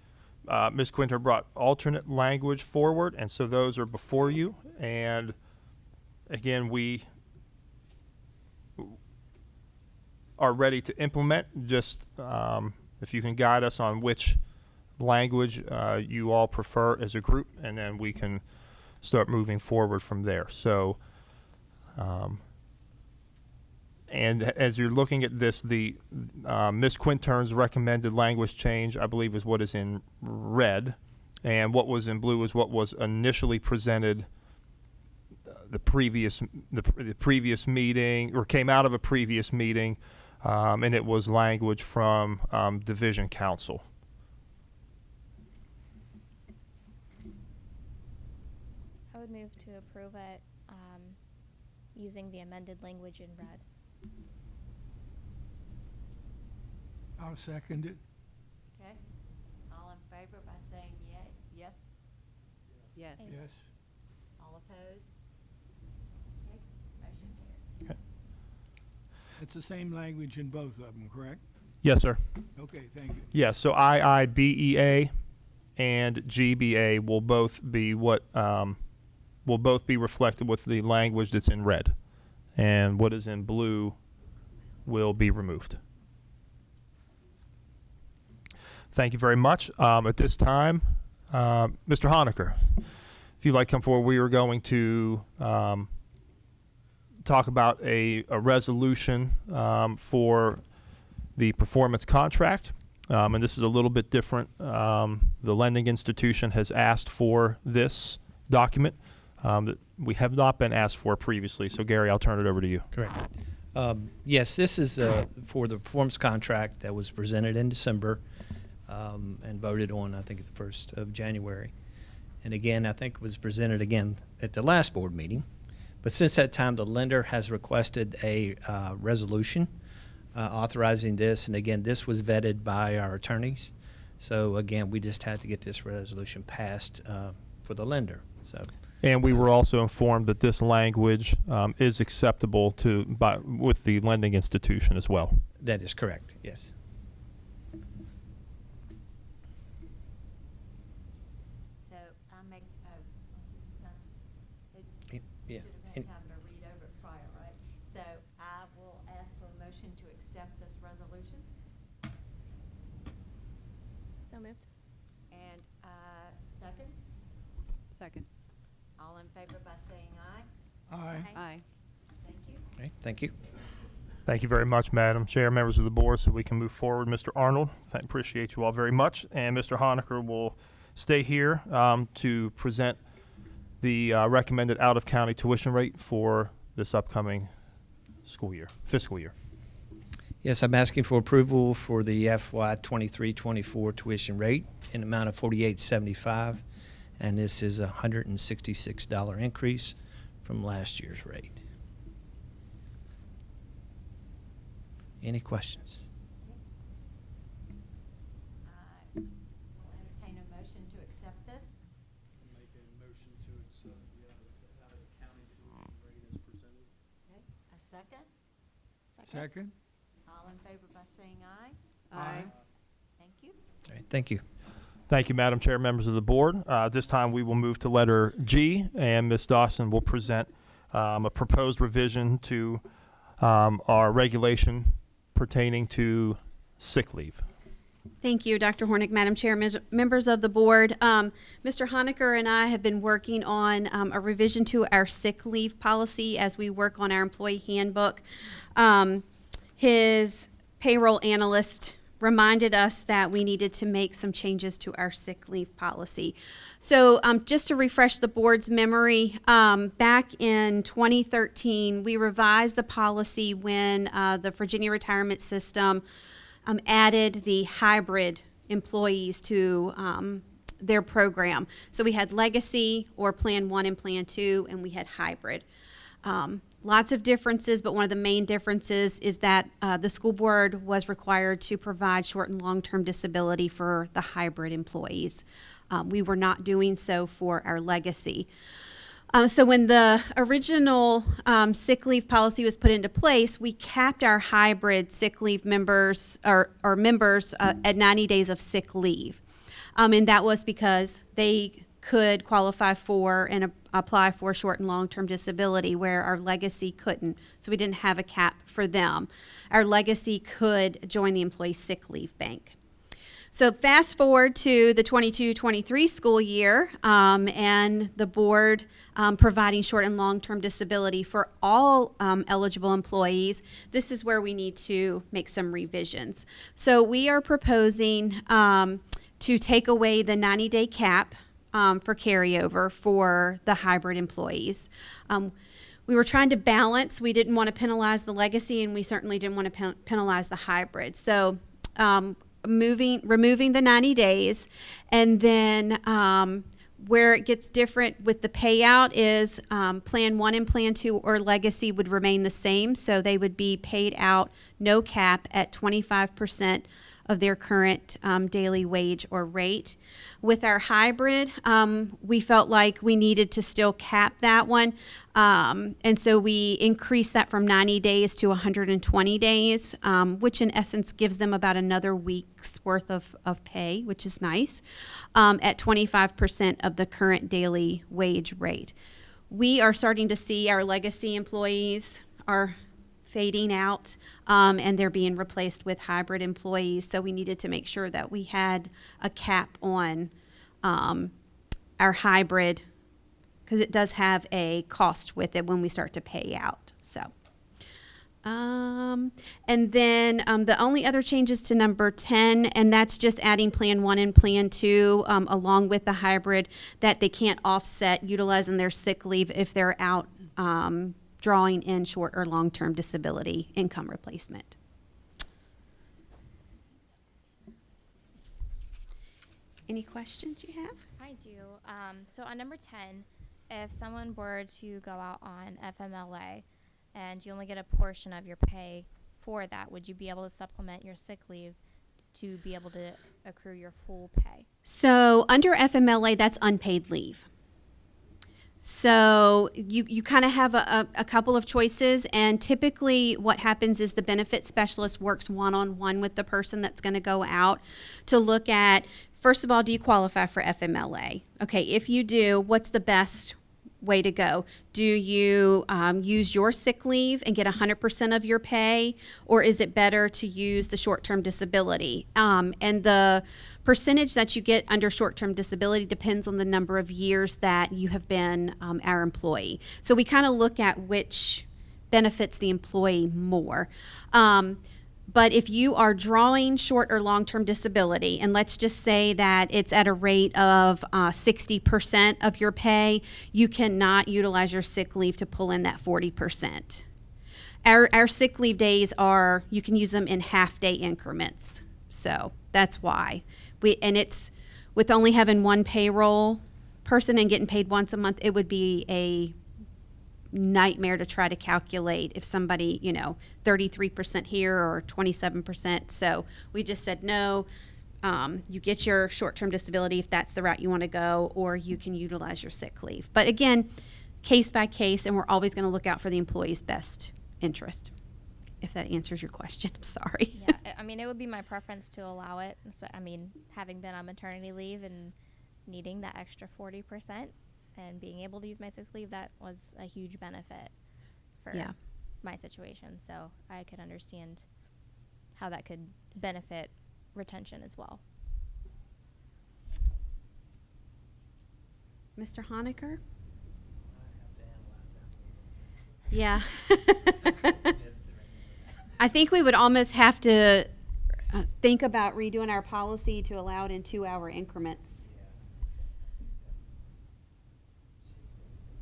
Ms. Quinter brought alternate language forward, and so those are before you. And again, we are ready to implement. Just if you can guide us on which language you all prefer as a group, and then we can start moving forward from there. So, and as you're looking at this, the Ms. Quintern's recommended language change, I believe, is what is in red, and what was in blue is what was initially presented the previous meeting, or came out of a previous meeting, and it was language from Division Council. I would move to approve it using the amended language in red. I'll second it. Okay, all in favor by saying yea, yes? Yes. Yes. All opposed? Okay, motion carries. Okay. It's the same language in both of them, correct? Yes, sir. Okay, thank you. Yes, so IIBEA and GBA will both be reflected with the language that's in red, and what is in blue will be removed. Thank you very much. At this time, Mr. Honaker, if you'd like to come forward, we are going to talk about a resolution for the performance contract. And this is a little bit different. The lending institution has asked for this document that we have not been asked for previously. So, Gary, I'll turn it over to you. Correct. Yes, this is for the performance contract that was presented in December and voted on, I think, at the 1st of January. And again, I think it was presented again at the last board meeting. But since that time, the lender has requested a resolution authorizing this. And again, this was vetted by our attorneys. So again, we just had to get this resolution passed for the lender. So. And we were also informed that this language is acceptable with the lending institution as well. That is correct, yes. So I make, Yeah. should have had time to read over it prior, right? So I will ask for a motion to accept this resolution, So moved. and second, Second. all in favor by saying aye. Aye. Aye. Thank you. Okay, thank you. Thank you very much, Madam Chair, members of the board, so we can move forward. Mr. Arnold, appreciate you all very much. And Mr. Honaker will stay here to present the recommended out-of-county tuition rate for this upcoming fiscal year. Yes, I'm asking for approval for the FY 23-24 tuition rate in the amount of $48.75, and this is a $166 increase from last year's rate. Any questions? I will entertain a motion to accept this. Make a motion to accept the out-of-county tuition rate as presented. Okay, a second? Second? All in favor by saying aye. Aye. Thank you. All right, thank you. Thank you, Madam Chair, members of the board. This time we will move to letter G, and Ms. Dawson will present a proposed revision to our regulation pertaining to sick leave. Thank you, Dr. Hornick, Madam Chair, members of the board. Mr. Honaker and I have been working on a revision to our sick leave policy as we work on our employee handbook. His payroll analyst reminded us that we needed to make some changes to our sick leave policy. So just to refresh the board's memory, back in 2013, we revised the policy when the Virginia retirement system added the hybrid employees to their program. So we had legacy, or Plan 1 and Plan 2, and we had hybrid. Lots of differences, but one of the main differences is that the school board was required to provide short and long-term disability for the hybrid employees. We were not doing so for our legacy. So when the original sick leave policy was put into place, we capped our hybrid sick leave members or members at 90 days of sick leave. And that was because they could qualify for and apply for short and long-term disability, where our legacy couldn't. So we didn't have a cap for them. Our legacy could join the employee sick leave bank. So fast forward to the 22-23 school year, and the board providing short and long-term disability for all eligible employees. This is where we need to make some revisions. So we are proposing to take away the 90-day cap for carryover for the hybrid employees. We were trying to balance. We didn't want to penalize the legacy, and we certainly didn't want to penalize the hybrid. So removing the 90 days, and then where it gets different with the payout is Plan 1 and Plan 2 or legacy would remain the same. So they would be paid out no cap at 25% of their current daily wage or rate. With our hybrid, we felt like we needed to still cap that one. And so we increased that from 90 days to 120 days, which in essence gives them about another week's worth of pay, which is nice, at 25% of the current daily wage rate. We are starting to see our legacy employees are fading out, and they're being replaced with hybrid employees. So we needed to make sure that we had a cap on our hybrid, because it does have a cost with it when we start to pay out. So, and then the only other changes to number 10, and that's just adding Plan 1 and Plan 2 along with the hybrid, that they can't offset utilizing their sick leave if they're out drawing in short or long-term disability income replacement. Any questions you have? I do. So on number 10, if someone were to go out on FMLA and you only get a portion of your pay for that, would you be able to supplement your sick leave to be able to accrue your full pay? So under FMLA, that's unpaid leave. So you kind of have a couple of choices, and typically what happens is the benefit specialist works one-on-one with the person that's going to go out to look at, first of all, do you qualify for FMLA? Okay, if you do, what's the best way to go? Do you use your sick leave and get 100% of your pay, or is it better to use the short-term disability? And the percentage that you get under short-term disability depends on the number of years that you have been our employee. So we kind of look at which benefits the employee more. But if you are drawing short or long-term disability, and let's just say that it's at a rate of 60% of your pay, you cannot utilize your sick leave to pull in that 40%. Our sick leave days are, you can use them in half-day increments. So that's why. And it's, with only having one payroll person and getting paid once a month, it would be a nightmare to try to calculate if somebody, 33% here or 27%. So we just said, no, you get your short-term disability if that's the route you want to go, or you can utilize your sick leave. But again, case by case, and we're always going to look out for the employee's best interest. If that answers your question, I'm sorry. Yeah, I mean, it would be my preference to allow it. I mean, having been on maternity leave and needing that extra 40% and being able to use my sick leave, that was a huge benefit for my situation. So I could understand how that could benefit retention as well. Mr. Honecker? Yeah. I think we would almost have to think about redoing our policy to allow it in 2-hour increments.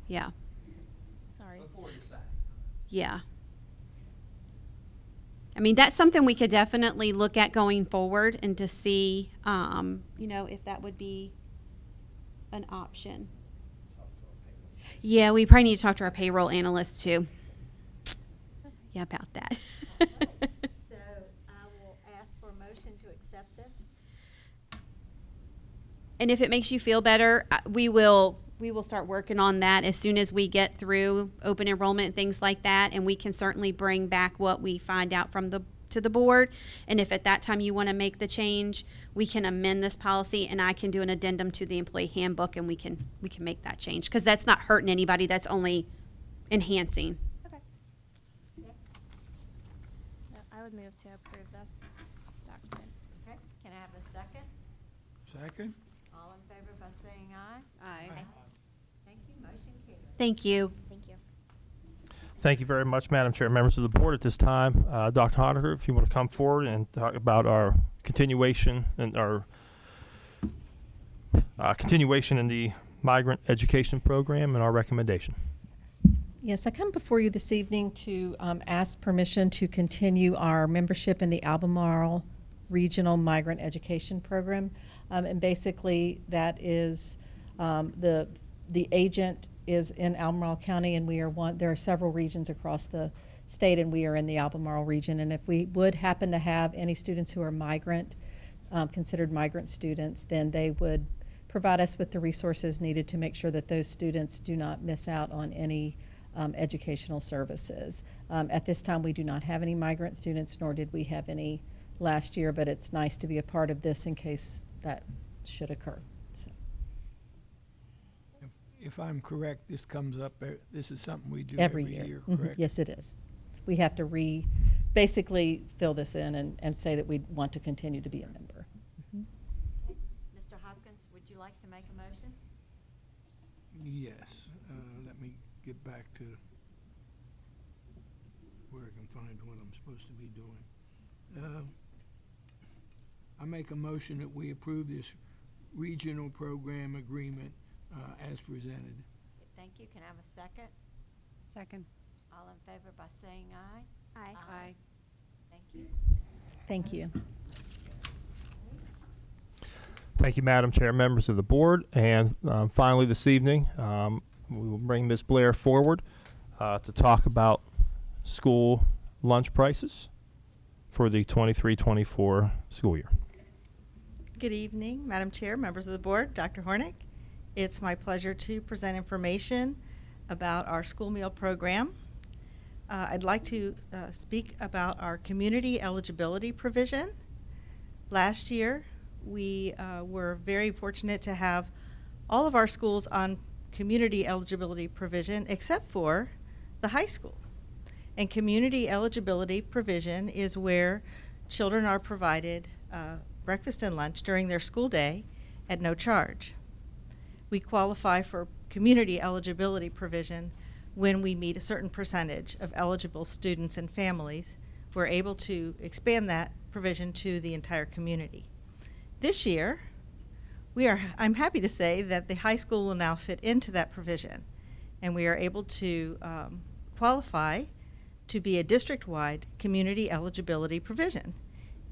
Yeah. Sorry. Yeah. I mean, that's something we could definitely look at going forward and to see, if that would be an option. Yeah, we probably need to talk to our payroll analyst too. Yeah, about that. So I will ask for a motion to accept this. And if it makes you feel better, we will start working on that as soon as we get through open enrollment and things like that, and we can certainly bring back what we find out to the board. And if at that time you want to make the change, we can amend this policy, and I can do an addendum to the employee handbook, and we can make that change, because that's not hurting anybody, that's only enhancing. Okay. Yeah. I would move to approve this document. Okay, can I have a second? Second? All in favor by saying aye? Aye. Thank you, motion carries. Thank you. Thank you. Thank you very much, Madam Chair, members of the board. At this time, Dr. Honecker, if you want to come forward and talk about our continuation and our continuation in the migrant education program and our recommendation. Yes, I come before you this evening to ask permission to continue our membership in the Albemarle Regional Migrant Education Program. And basically, that is the agent is in Albemarle County, and we are there are several regions across the state, and we are in the Albemarle region. And if we would happen to have any students who are migrant, considered migrant students, then they would provide us with the resources needed to make sure that those students do not miss out on any educational services. At this time, we do not have any migrant students, nor did we have any last year, but it's nice to be a part of this in case that should occur. So. If I'm correct, this comes up, this is something we do Every every year. year, Mhm. correct? Yes, it is. We have to basically fill this in and say that we want to continue to be a member. Mr. Hopkins, would you like to make a motion? Yes. Let me get back to where I can find what I'm supposed to be doing. I make a motion that we approve this regional program agreement as presented. Thank you. Can I have a second? Second. All in favor by saying aye? Aye. Aye. Thank you. Thank you. Thank you, Madam Chair, members of the board. And finally this evening, we will bring Ms. Blair forward to talk about school lunch prices for the 23-24 school year. Good evening, Madam Chair, members of the board, Dr. Hornick. It's my pleasure to present information about our school meal program. I'd like to speak about our community eligibility provision. Last year, we were very fortunate to have all of our schools on community eligibility provision except for the high school. And community eligibility provision is where children are provided breakfast and lunch during their school day at no charge. We qualify for community eligibility provision when we meet a certain percentage of eligible students and families. We're able to expand that provision to the entire community. This year, I'm happy to say that the high school will now fit into that provision, and we are able to qualify to be a district-wide community eligibility provision,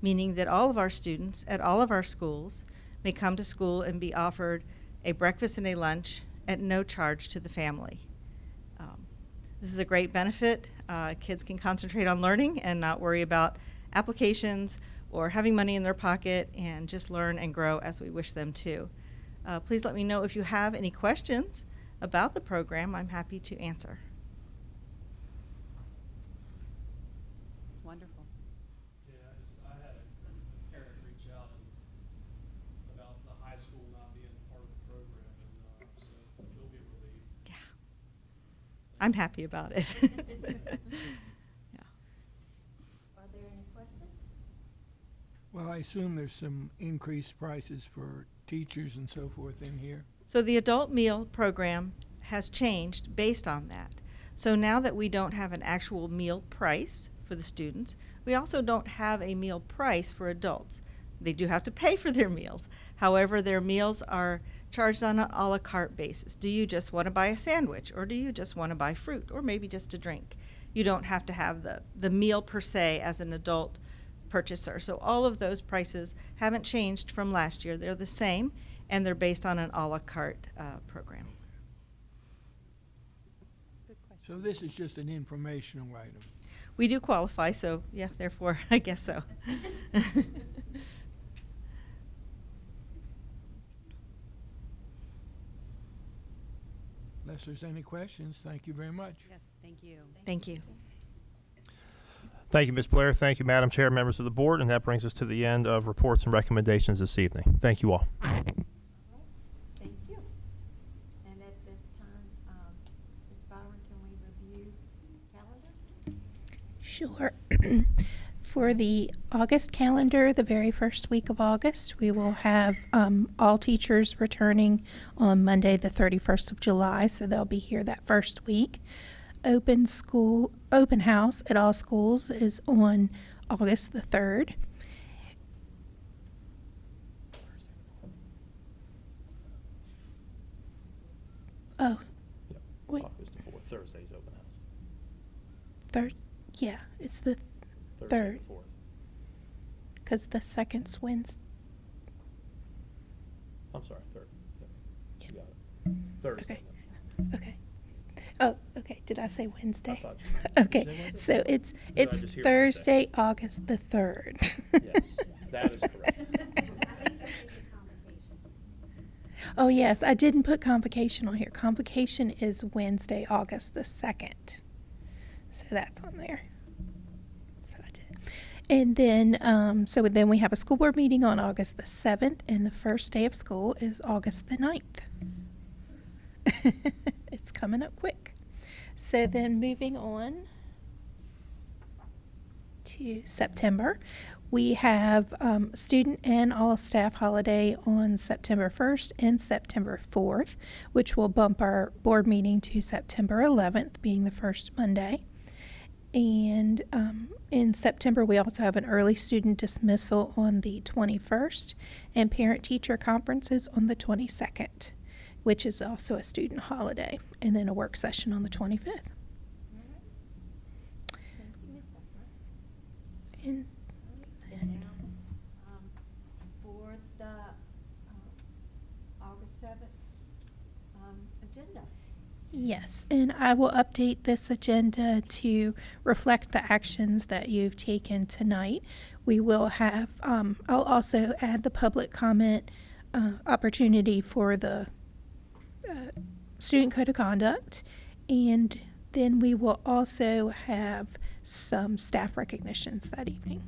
meaning that all of our students at all of our schools may come to school and be offered a breakfast and a lunch at no charge to the family. This is a great benefit. Kids can concentrate on learning and not worry about applications or having money in their pocket, and just learn and grow as we wish them to. Please let me know if you have any questions about the program. I'm happy to answer. Wonderful. Yeah, I had a parent reach out about the high school not being part of the program, and so it'll be relieved. Yeah, I'm happy about it. Yeah. Are there any questions? Well, I assume there's some increased prices for teachers and so forth in here. So the adult meal program has changed based on that. So now that we don't have an actual meal price for the students, we also don't have a meal price for adults. They do have to pay for their meals. However, their meals are charged on an a la carte basis. Do you just want to buy a sandwich, or do you just want to buy fruit, or maybe just a drink? You don't have to have the meal per se as an adult purchaser. So all of those prices haven't changed from last year. They're the same, and they're based on an a la carte program. Good question. So this is just an informational item. We do qualify, so yeah, therefore, I guess so. Unless there's any questions, thank you very much. Yes, thank you. Thank you. Thank you, Ms. Blair. Thank you, Madam Chair, members of the board. And that brings us to the end of reports and recommendations this evening. Thank you all. Thank you. And at this time, Ms. Byron, can we review calendars? Sure. For the August calendar, the very first week of August, we will have all teachers returning on Monday, the 31st of July, so they'll be here that first week. Open house at all schools is on August the 3rd. Thursday's open house? Third, yeah, it's the Thursday third, the 4th. because the second's Wednesday. I'm sorry, 3rd. Yep. Yeah. You got it. Thursday. Okay. Okay. Oh, okay. Did I say I Wednesday? thought you did. Did you Okay. say Wednesday? So Did I it's just hear Wednesday? Thursday, August the 3rd. Yes, that is correct. Oh, yes. I didn't put convocation on here. Convocation is Wednesday, August the 2nd. So that's on there. So I did. And then, so then we have a school board meeting on August the 7th, and the first day of school is August the 9th. It's coming up quick. So then moving on to September, we have student and all staff holiday on September 1st and September 4th, which will bump our board meeting to September 11th, being the first Monday. And in September, we also have an early student dismissal on the 21st and parent-teacher conferences on the 22nd, which is also a student holiday, and then a work session on the 25th. And then, For the August 7th agenda. yes, and I will update this agenda to reflect the actions that you've taken tonight. We will have, I'll also add the public comment opportunity for the student code of conduct, and then we will also have some staff recognitions that evening.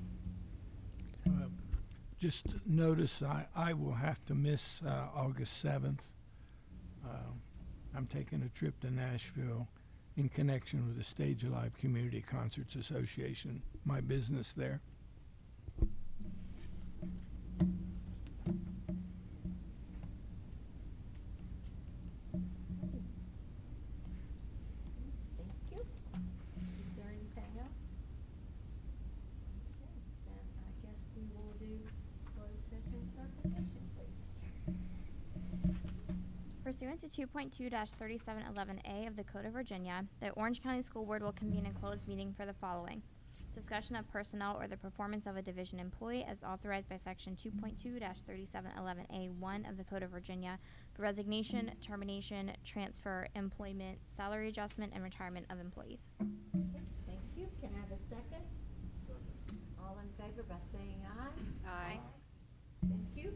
Just notice I will have to miss August 7th. I'm taking a trip to Nashville in connection with the Stage Alive Community Concerts Association, my business there. Thank you. Is there anything else? Okay, then I guess we will do closed session certification, please. Pursuant to 2.2-3711A of the Code of Virginia, the Orange County School Board will convene a closed meeting for the following: discussion of personnel or the performance of a division employee as authorized by Section 2.2-3711A1 of the Code of Virginia for resignation, termination, transfer, employment, salary adjustment, and retirement of employees. Thank you. Can I have a second? All in favor by saying aye? Aye. Thank you.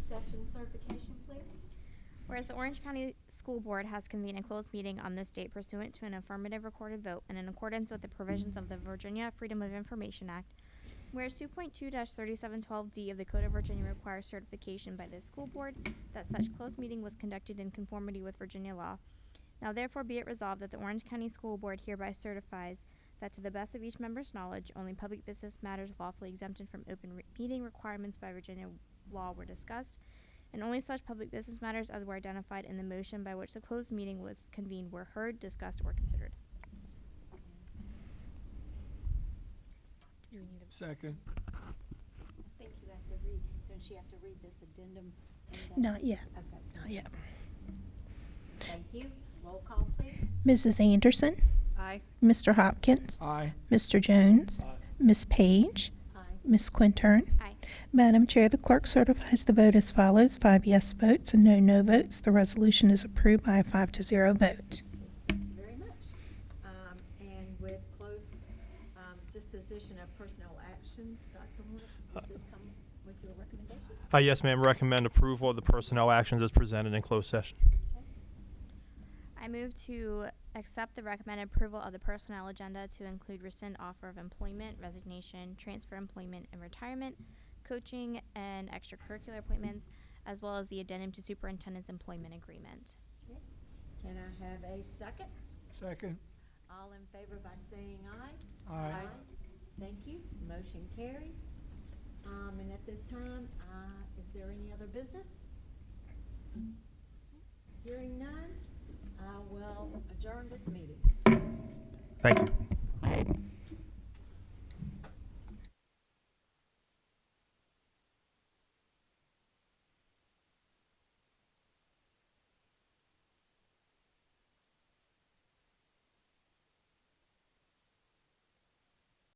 session certification, please? Whereas the Orange County School Board has convened a closed meeting on this date pursuant to an affirmative recorded vote and in accordance with the provisions of the Virginia Freedom of Information Act. Whereas 2.2-3712D of the Code of Virginia requires certification by this school board that such closed meeting was conducted in conformity with Virginia law. Now therefore be it resolved that the Orange County School Board hereby certifies that to the best of each member's knowledge, only public business matters lawfully exempted from open meeting requirements by Virginia law were discussed, and only such public business matters as were identified in the motion by which the closed meeting was convened were heard, discussed, or considered. Do we need a Second. I think you have to read, don't you have to read this addendum? Not yet. Okay, Not yet. thank you. Roll call, please. Mrs. Anderson, Aye. Mr. Hopkins, Aye. Mr. Jones, Miss Page, Aye. Miss Quintern. Aye. Madam Chair, the clerk certifies the vote as follows: 5 yes votes and no no votes. The resolution is approved by a 5-0 vote. Thank you very much. And with close disposition of personnel actions, Dr. Horner, does this come with your recommendation? Yes, ma'am. Recommend approval of the personnel actions as presented in closed session. I move to accept the recommended approval of the personnel agenda to include rescind offer of employment, resignation, transfer employment and retirement, coaching and extracurricular appointments, as well as the addendum to superintendent's employment agreement. Okay. Can I have a second? Second. All in favor by saying aye? Aye. Thank you. Motion carries. And at this time, is there any other business? Hearing none, I will adjourn this meeting. Thank you.